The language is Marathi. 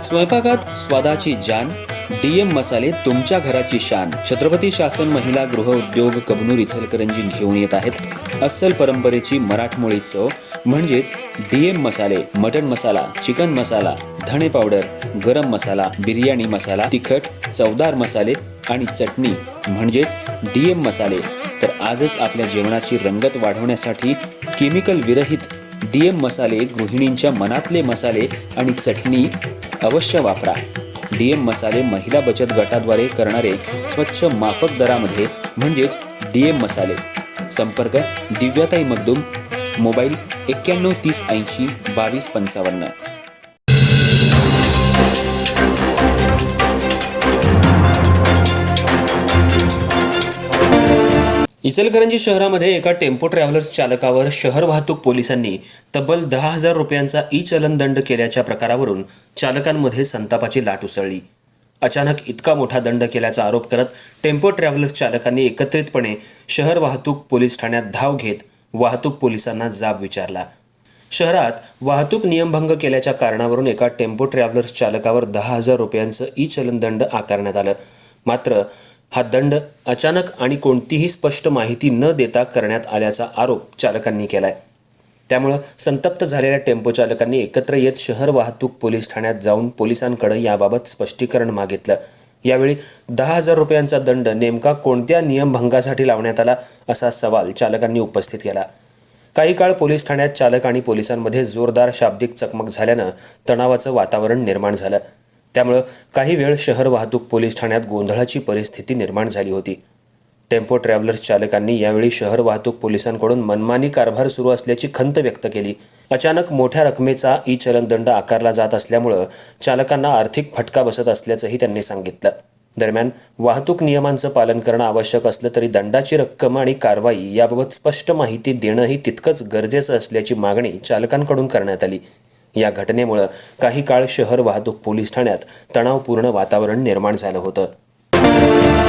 स्वयंपाकात स्वादाची जान, डीएम मसाले तुमच्या घराची शान. छत्रपती शासन महिला गृह उद्योग कबनूर इचलकरंजी घेऊन येत आहेत अस्सल परंपरेची मराठमोळी चव म्हणजेच डीएम मसाले. मटन मसाला, चिकन मसाला, धणे पावडर, गरम मसाला, बिर्याणी मसाला, तिखट चवदार मसाले आणि चटणी म्हणजेच डीएम मसाले. तर आजच आपल्या जेवणाची रंगत वाढवण्यासाठी केमिकल विरहित डीएम मसाले, गृहिणींच्या मनातले मसाले आणि चटणी अवश्य वापरा. डीएम मसाले महिला बचत गटाद्वारे करणारे स्वच्छ माफक दरामध्ये म्हणजेच डीएम मसाले. संपर्क दिव्याताई मगदूम, मोबाईल 91 30 80 22 55. इचलकरंजी शहरामध्ये एका टेम्पो ट्रॅव्हलर्स चालकावर शहर वाहतूक पोलिसांनी तब्बल 10,000 रुपयांचा ई चलन दंड केल्याच्या प्रकारावरून चालकांमध्ये संतापाची लाट उसळली. अचानक इतका मोठा दंड केल्याचा आरोप करत टेम्पो ट्रॅव्हलर्स चालकांनी एकत्रितपणे शहर वाहतूक पोलीस ठाण्यात धाव घेत वाहतूक पोलिसांना जाब विचारला. शहरात वाहतूक नियमभंग केल्याच्या कारणावरून एका टेम्पो ट्रॅव्हलर्स चालकावर 10,000 रुपयांचं ई चलन दंड आकारण्यात आलं. मात्र हा दंड अचानक आणि कोणतीही स्पष्ट माहिती न देता करण्यात आल्याचा आरोप चालकांनी केलाय. त्यामुळे संतप्त झालेल्या टेम्पो चालकांनी एकत्र येत शहर वाहतूक पोलीस ठाण्यात जाऊन पोलिसांकडे याबाबत स्पष्टीकरण मागितलं. यावेळी 10,000 रुपयांचा दंड नेमका कोणत्या नियमभंगासाठी लावण्यात आला असा सवाल चालकांनी उपस्थित केला. काही काळ पोलीस ठाण्यात चालक आणि पोलिसांमध्ये जोरदार शाब्दिक चकमक झाल्यानं तणावाचं वातावरण निर्माण झालं. त्यामुळे काही वेळ शहर वाहतूक पोलीस ठाण्यात गोंधळाची परिस्थिती निर्माण झाली होती. टेम्पो ट्रॅव्हलर्स चालकांनी यावेळी शहर वाहतूक पोलिसांकडून मनमानी कारभार सुरू असल्याची खंत व्यक्त केली. अचानक मोठ्या रकमेचा ई चलन दंड आकारला जात असल्यामुळे चालकांना आर्थिक फटका बसत असल्याचंही त्यांनी सांगितलं. दरम्यान वाहतूक नियमांचं पालन करणं आवश्यक असलं तरी दंडाची रक्कम आणि कारवाई याबाबत स्पष्ट माहिती देणंही तितकंच गरजेचं असल्याची मागणी चालकांकडून करण्यात आली. या घटनेमुळे काही काळ शहर वाहतूक पोलीस ठाण्यात तणावपूर्ण वातावरण निर्माण झालं होतं.